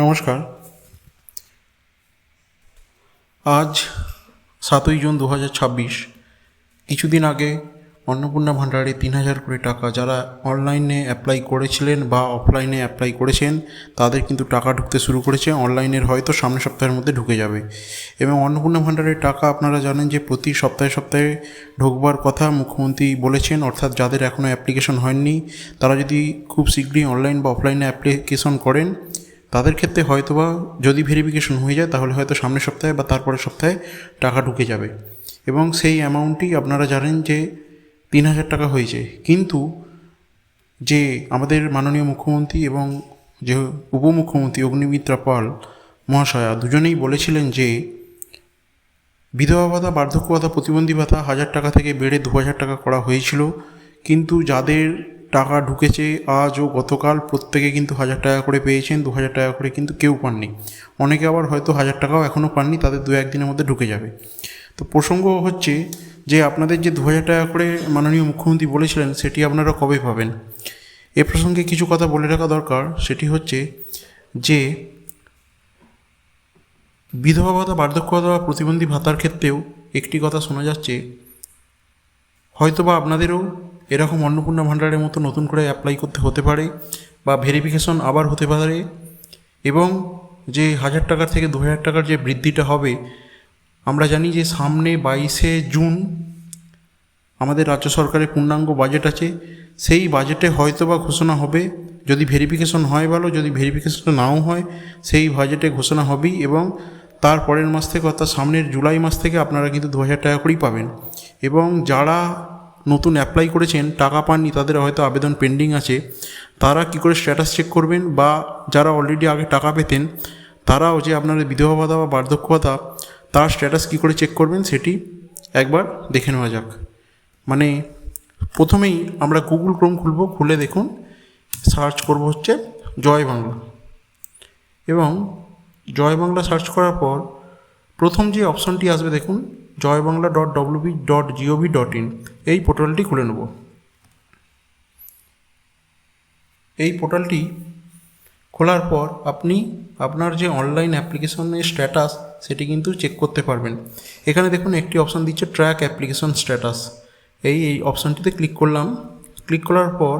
নমস্কার। আজ 7ই জুন 2026। কিছুদিন আগে অন্নপূর্ণা ভাণ্ডারে 3,000 কোটি টাকা যারা অনলাইনে অ্যাপ্লাই করেছিলেন বা অফলাইনে অ্যাপ্লাই করেছেন তাদের কিন্তু টাকা ঢুকতে শুরু করেছে। অনলাইনের হয়তো সামনের সপ্তাহের মধ্যে ঢুকে যাবে। এবং অন্নপূর্ণা ভাণ্ডারের টাকা আপনারা জানেন যে প্রতি সপ্তাহে সপ্তাহে ঢুকবার কথা মুখ্যমন্ত্রী বলেছেন, অর্থাৎ যাদের এখনও অ্যাপ্লিকেশন হয়নি তারা যদি খুব শীঘ্রই অনলাইন বা অফলাইনে অ্যাপ্লিকেশন করেন তাদের ক্ষেত্রে হয়তোবা যদি ভেরিফিকেশন হয়ে যায় তাহলে হয়তো সামনের সপ্তাহে বা তারপরের সপ্তাহে টাকা ঢুকে যাবে। এবং সেই অ্যামাউন্টটি আপনারা জানেন যে 3,000 টাকা হয়েছে। কিন্তু যে আমাদের মাননীয় মুখ্যমন্ত্রী এবং যে উপমুখ্যমন্ত্রী অগ্নিমিত্রা পাল মহাশয়া দুজনেই বলেছিলেন যে বিধবা ভাতা, বার্ধক্য ভাতা, প্রতিবন্ধী ভাতা 1,000 টাকা থেকে বেড়ে 2,000 টাকা করা হয়েছিল। কিন্তু যাদের টাকা ঢুকেছে আজ ও গতকাল প্রত্যেকে কিন্তু 1,000 টাকা করে পেয়েছেন, 2,000 টাকা করে কিন্তু কেউ পাননি। অনেকে আবার হয়তো 1,000 টাকাও এখনও পাননি, তাদের 2-1 দিনের মধ্যে ঢুকে যাবে। তো প্রসঙ্গ হচ্ছে যে আপনাদের যে 2,000 টাকা করে মাননীয় মুখ্যমন্ত্রী বলেছিলেন সেটি আপনারা কবে পাবেন। এ প্রসঙ্গে কিছু কথা বলে রাখা দরকার। সেটি হচ্ছে যে বিধবা ভাতা, বার্ধক্য ভাতা বা প্রতিবন্ধী ভাতার ক্ষেত্রেও একটি কথা শোনা যাচ্ছে, হয়তোবা আপনাদেরও এরকম অন্নপূর্ণা ভাণ্ডারের মতো নতুন করে অ্যাপ্লাই করতে হতে পারে বা ভেরিফিকেশন আবার হতে পারে। এবং যে 1,000 টাকার থেকে 2,000 টাকার যে বৃদ্ধিটা হবে, আমরা জানি যে সামনে 22শে জুন আমাদের রাজ্য সরকারের পূর্ণাঙ্গ বাজেট আছে। সেই বাজেটে হয়তোবা ঘোষণা হবে, যদি ভেরিফিকেশন হয় ভালো, যদি ভেরিফিকেশন নাও হয় সেই বাজেটে ঘোষণা হবেই। এবং তার পরের মাস থেকে অর্থাৎ সামনের জুলাই মাস থেকে আপনারা কিন্তু 2,000 টাকা করেই পাবেন। এবং যারা নতুন অ্যাপ্লাই করেছেন টাকা পাননি, তাদের হয়তো আবেদন পেন্ডিং আছে, তারা কি করে স্ট্যাটাস চেক করবেন, বা যারা অলরেডি আগে টাকা পেতেন তারাও যে আপনাদের বিধবা ভাতা বা বার্ধক্য ভাতা তার স্ট্যাটাস কী করে চেক করবেন সেটি একবার দেখে নেওয়া যাক। মানে প্রথমেই আমরা গুগল ক্রোম খুলব, খুলে দেখুন সার্চ করব হচ্ছে জয় বাংলা। এবং জয় বাংলা সার্চ করার পর প্রথম যে অপশানটি আসবে দেখুন joybangla.wp.gov.in, এই পোর্টালটি খুলে নেব। এই পোর্টালটি খোলার পর আপনি আপনার যে অনলাইন অ্যাপ্লিকেশনের স্ট্যাটাস সেটি কিন্তু চেক করতে পারবেন। এখানে দেখুন একটি অপশান দিচ্ছে ট্র্যাক অ্যাপ্লিকেশন স্ট্যাটাস। এই অপশানটিতে ক্লিক করলাম। ক্লিক করার পর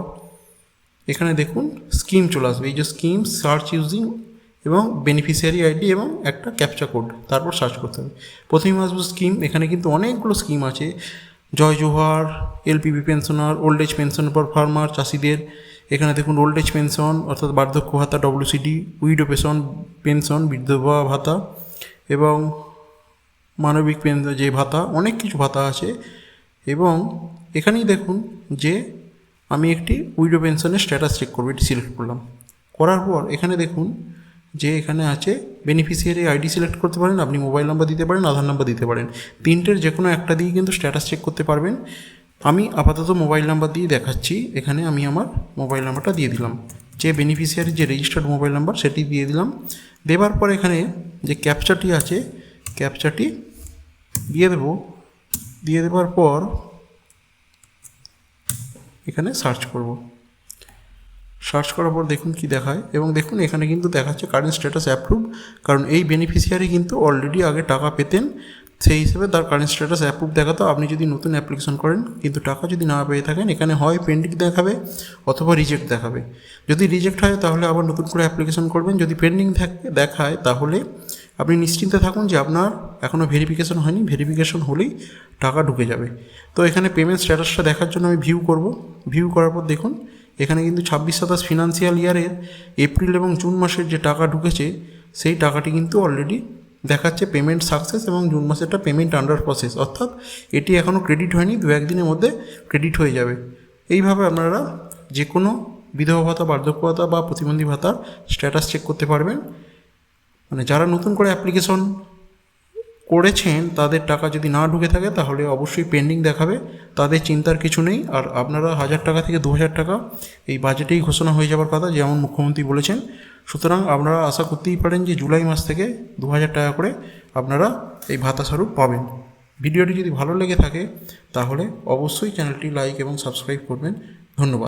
এখানে দেখুন স্কিম চলে আসবে, এই যে স্কিম, সার্চ ইউজিং এবং বেনিফিশিয়ারি আইডি এবং একটা ক্যাপচা কোড, তারপর সার্চ করতে হবে। প্রথমেই আসবে স্কিম। এখানে কিন্তু অনেকগুলো স্কিম আছে, Joy Johar, LPP pensioner, old age pension for farmer, চাষিদের। এখানে দেখুন ওল্ড এজ পেনশন অর্থাৎ বার্ধক্য ভাতা, WCD, উইডো পেনশন, বিধবা ভাতা এবং মানবিক পেনশন যে ভাতা, অনেক কিছু ভাতা আছে। এবং এখানেই দেখুন যে আমি একটি উইডো পেনশনের স্ট্যাটাস চেক করবো, এটি সিলেক্ট করলাম। করার পর এখানে দেখুন যে এখানে আছে বেনিফিশিয়ারি আইডি সিলেক্ট করতে পারেন, আপনি মোবাইল নাম্বার দিতে পারেন, আধার নাম্বার দিতে পারেন। তিনটের যে কোনো একটা দিয়ে কিন্তু স্ট্যাটাস চেক করতে পারবেন। আমি আপাতত মোবাইল নাম্বার দিয়ে দেখাচ্ছি। এখানে আমি আমার মোবাইল নাম্বারটা দিয়ে দিলাম, যে বেনিফিশিয়ারি যে রেজিস্টার্ড মোবাইল নাম্বার সেটি দিয়ে দিলাম। দেওয়ার পর এখানে যে ক্যাপচাটি আছে ক্যাপচাটি দিয়ে দেব। দিয়ে দেওয়ার পর এখানে সার্চ করব। সার্চ করার পর দেখুন কি দেখায়, এবং দেখুন এখানে কিন্তু দেখাচ্ছে কারেন্ট স্ট্যাটাস অ্যাপ্রুভ, কারণ এই বেনিফিশিয়ারি কিন্তু অলরেডি আগে টাকা পেতেন, সেই হিসেবে তার কারেন্ট স্ট্যাটাস অ্যাপ্রুভ দেখাতো। আপনি যদি নতুন অ্যাপ্লিকেশন করেন কিন্তু টাকা যদি না পেয়ে থাকেন, এখানে হয় পেন্ডিং দেখাবে অথবা রিজেক্ট দেখাবে। যদি রিজেক্ট হয় তাহলে আবার নতুন করে অ্যাপ্লিকেশন করবেন, যদি পেন্ডিং দেখায় তাহলে আপনি নিশ্চিন্তে থাকুন যে আপনার এখনও ভেরিফিকেশন হয়নি, ভেরিফিকেশন হলেই টাকা ঢুকে যাবে। তো এখানে পেমেন্ট স্ট্যাটাসটা দেখার জন্য আমি ভিউ করব। ভিউ করার পর দেখুন এখানে কিন্তু 26-27 ফিনান্সিয়াল ইয়ারের এপ্রিল এবং জুন মাসের যে টাকা ঢুকেছে সেই টাকাটি কিন্তু অলরেডি দেখাচ্ছে পেমেন্ট সাকসেস, এবং জুন মাসেরটা পেমেন্ট আন্ডার প্রসেস, অর্থাৎ এটি এখনও ক্রেডিট হয়নি, 2-1 দিনের মধ্যে ক্রেডিট হয়ে যাবে। এইভাবে আপনারা যে কোনো বিধবা ভাতা, বার্ধক্য ভাতা বা প্রতিবন্ধী ভাতার স্ট্যাটাস চেক করতে পারবেন। মানে যারা নতুন করে অ্যাপ্লিকেশন করেছেন তাদের টাকা যদি না ঢুকে থাকে তাহলে অবশ্যই পেন্ডিং দেখাবে, তাদের চিন্তার কিছু নেই। আর আপনারা 1,000 টাকা থেকে 2,000 টাকা এই বাজেটেই ঘোষণা হয়ে যাওয়ার কথা, যেমন মুখ্যমন্ত্রী বলেছেন। সুতরাং আপনারা আশা করতেই পারেন যে জুলাই মাস থেকে 2,000 টাকা করে আপনারা এই ভাতা স্বরূপ পাবেন। ভিডিওটি যদি ভালো লেগে থাকে তাহলে অবশ্যই চ্যানেলটি লাইক এবং সাবস্ক্রাইব করবেন। ধন্যবাদ।